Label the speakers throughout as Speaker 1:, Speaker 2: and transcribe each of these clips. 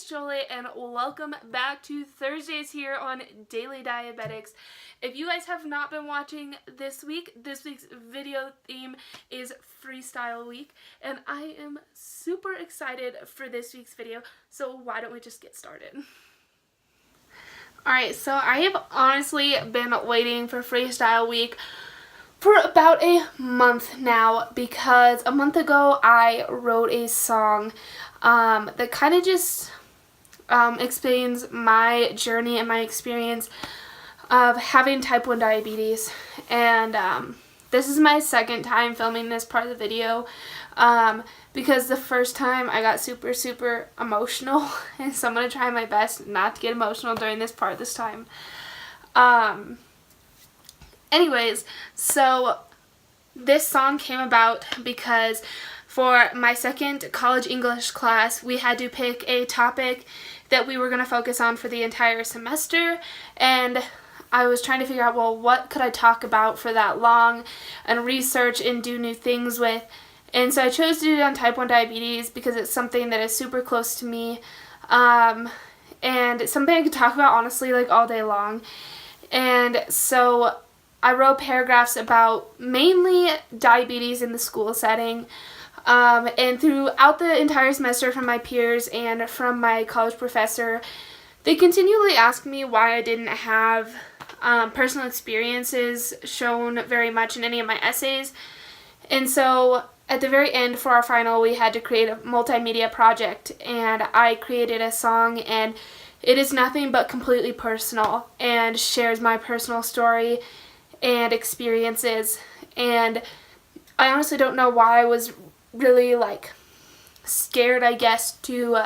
Speaker 1: Joleigh and welcome back to Thursdays here on Daily Diabetics. If you guys have not been watching this week's video theme is Freestyle Week, and I am super excited for this week's video, so why don't we just get started? Alright, so I have honestly been waiting for Freestyle Week for about a month now, because a month ago I wrote a song that kind of just explains my journey and my experience of having type 1 diabetes. And this is my second time filming this part of the video, because the first time I got super emotional, and so I'm going to try my best not to get emotional during this part this time. Anyways, so this song came about because for my second college English class, we had to pick a topic that we were going to focus on for the entire semester, and I was trying to figure out, well, what could I talk about for that long and research and do new things with. And so I chose to do it on type 1 diabetes because it's something that is super close to me, and it's something I could talk about honestly like all day long. And so I wrote paragraphs about mainly diabetes in the school setting, and throughout the entire semester from my peers and from my college professor, they continually asked me why I didn't have personal experiences shown very much in any of my essays. And so at the very end for our final, we had to create a multimedia project, and I created a song, and it is nothing but completely personal and shares my personal story and experiences. And I honestly don't know why I was really scared, I guess, to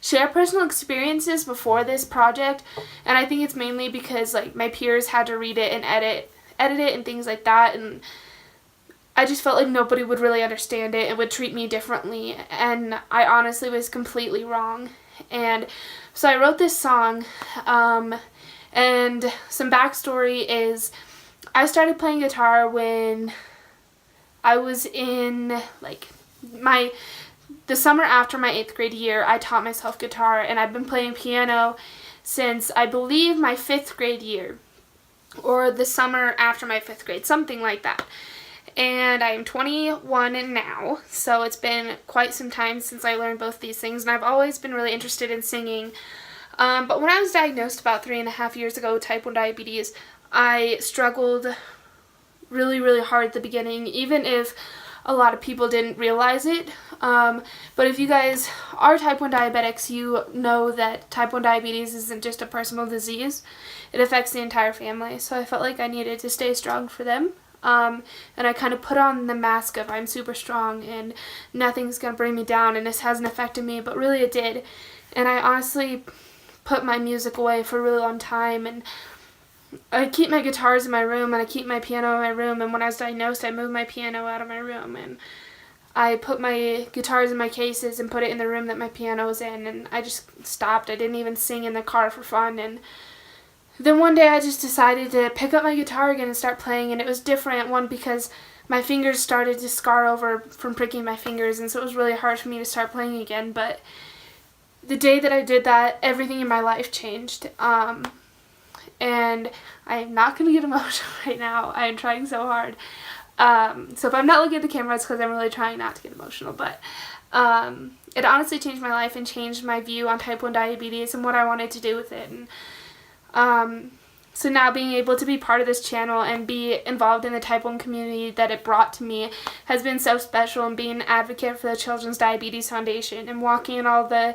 Speaker 1: share personal experiences before this project. And I think it's mainly because my peers had to read it and edit it and things like that, and I just felt like nobody would really understand it and would treat me differently, and I honestly was completely wrong. And so I wrote this song, and some backstory is I started playing guitar when I was in the summer after my 8th grade year. I taught myself guitar, and I've been playing piano since I believe my 5th grade year, or the summer after my 5th grade, something like that. And I am 21 now, so it's been quite some time since I learned both these things, and I've always been really interested in singing. But when I was diagnosed about 3.5 years ago with type 1 diabetes, I struggled really hard at the beginning, even if a lot of people didn't realize it. But if you guys are type 1 diabetics, you know that type 1 diabetes isn't just a personal disease. It affects the entire family. So I felt like I needed to stay strong for them. And I kind of put on the mask of I'm super strong and nothing's going to bring me down and this hasn't affected me, but really it did. And I honestly put my music away for a really long time, and I keep my guitars in my room and I keep my piano in my room, and when I was diagnosed I moved my piano out of my room and I put my guitars in my cases and put it in the room that my piano was in, and I just stopped. I didn't even sing in the car for fun. And then one day I just decided to pick up my guitar again and start playing, and it was different. One, because my fingers started to scar over from pricking my fingers, and so it was really hard for me to start playing again. But the day that I did that, everything in my life changed. And I'm not going to get emotional right now. I am trying so hard. So if I'm not looking at the camera, it's because I'm really trying not to get emotional. But it honestly changed my life and changed my view on type 1 diabetes and what I wanted to do with it. And so now being able to be part of this channel and be involved in the type 1 community that it brought to me has been so special, and being an advocate for the Children's Diabetes Foundation and walking in all the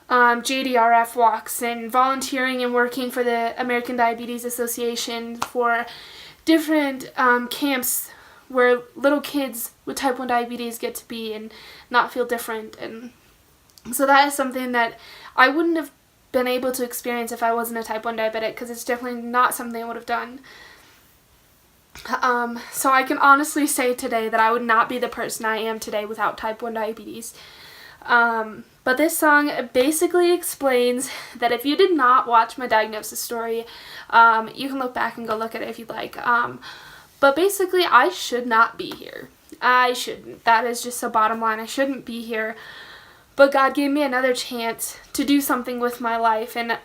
Speaker 1: JDRF walks and volunteering and working for the American Diabetes Association for different camps where little kids with type 1 diabetes get to be and not feel different. And so that is something that I wouldn't have been able to experience if I wasn't a type 1 diabetic, because it's definitely not something I would have done. So I can honestly say today that I would not be the person I am today without type 1 diabetes. But this song basically explains that if you did not watch my diagnosis story, you can look back and go look at it if you'd like. But basically, I should not be here. I shouldn't. That is just the bottom line. I shouldn't be here. But God gave me another chance to do something with my life, and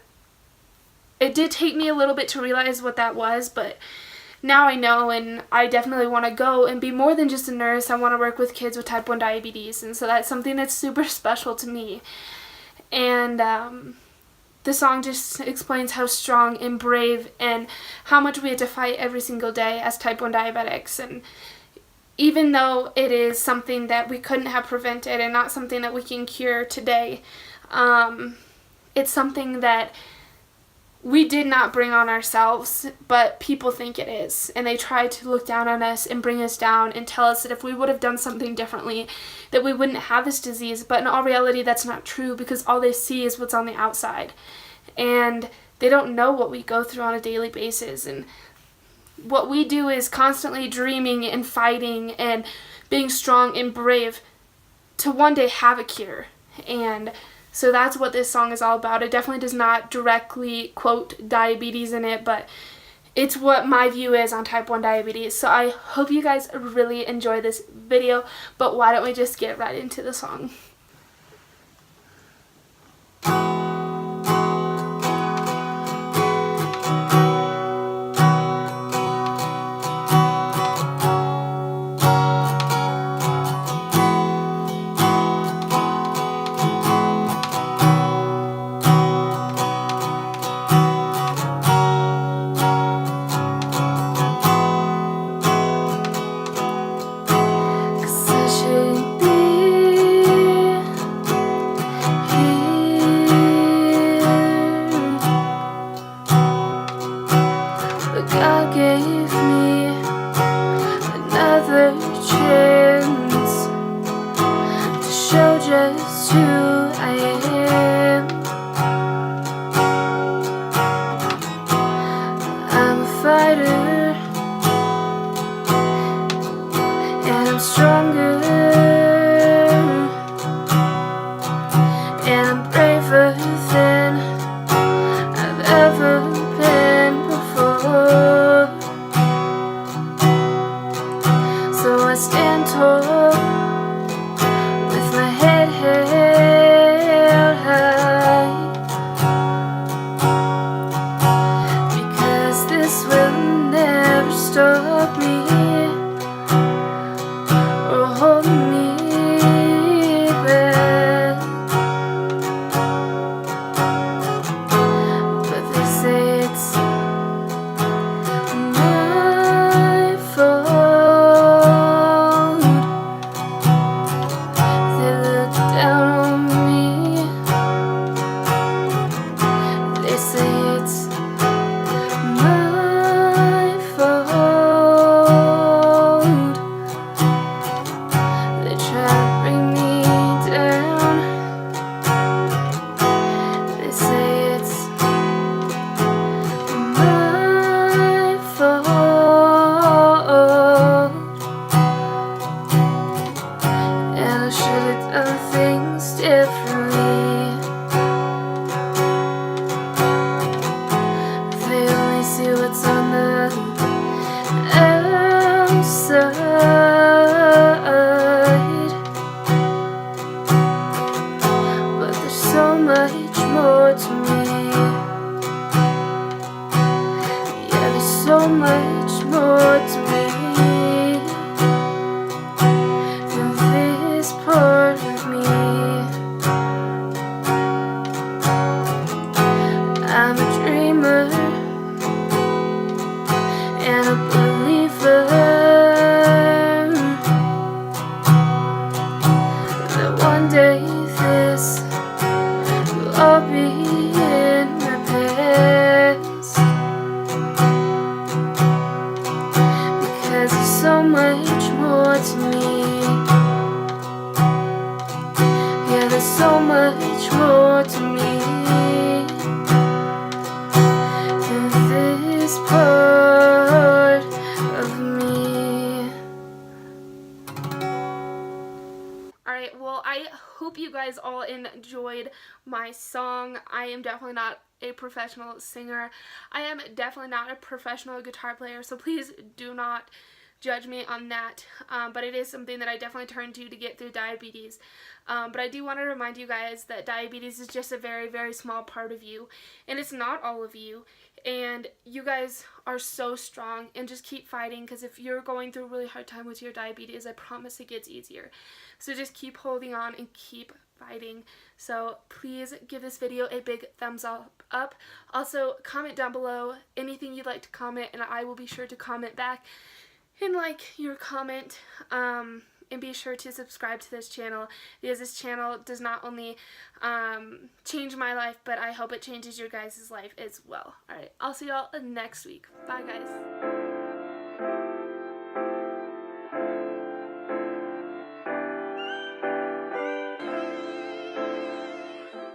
Speaker 1: it did take me a little bit to realize what that was, but now I know, and I definitely want to go and be more than just a nurse. I want to work with kids with type 1 diabetes, and so that's something that's super special to me. And the song just explains how strong and brave and how much we had to fight every single day as type 1 diabetics. And even though it is something that we couldn't have prevented and not something that we can cure today, it's something that we did not bring on ourselves, but people think it is. And they try to look down on us and bring us down and tell us that if we would have done something differently, that we wouldn't have this disease. But in all reality, that's not true, because all they see is what's on the outside. And they don't know what we go through on a daily basis. And what we do is constantly dreaming and fighting and being strong and brave to one day have a cure. And so that's what this song is all about. It definitely does not directly quote diabetes in it, but it's what my view is on type 1 diabetes. So I hope you guys really enjoy this video, but why don't we just get right into the song. God gave me another chance to show just who I am. I'm a fighter, and I'm stronger, and I'm braver than I've ever been before. So I stand tall with my head held high, because this will never stop me or hold me back. But they say it's my fault. They look down on me. They say it's my fault. They try to bring me down. They say it's my fault, and I should have done things differently. They only see what's on the outside, but there's so much more to me. Yeah, there's so much more to me than this part of me. I'm a dreamer and a believer that one day this will all be in my past, because there's so much more to me. Yeah, there's so much more to me than this part of me. Alright, well, I hope you guys all enjoyed my song. I am definitely not a professional singer. I am definitely not a professional guitar player, so please do not judge me on that, but it is something that I definitely turn to get through diabetes. But I do want to remind you guys that diabetes is just a very, very small part of you, and it's not all of you, and you guys are so strong, and just keep fighting, because if you're going through a really hard time with your diabetes, I promise it gets easier. So just keep holding on and keep fighting. So please give this video a big thumbs up. Also, comment down below anything you'd like to comment, and I will be sure to comment back and like your comment. And be sure to subscribe to this channel, because this channel does not only change my life, but I hope it changes your guys' life as well. Alright, I'll see y'all next week. Bye, guys.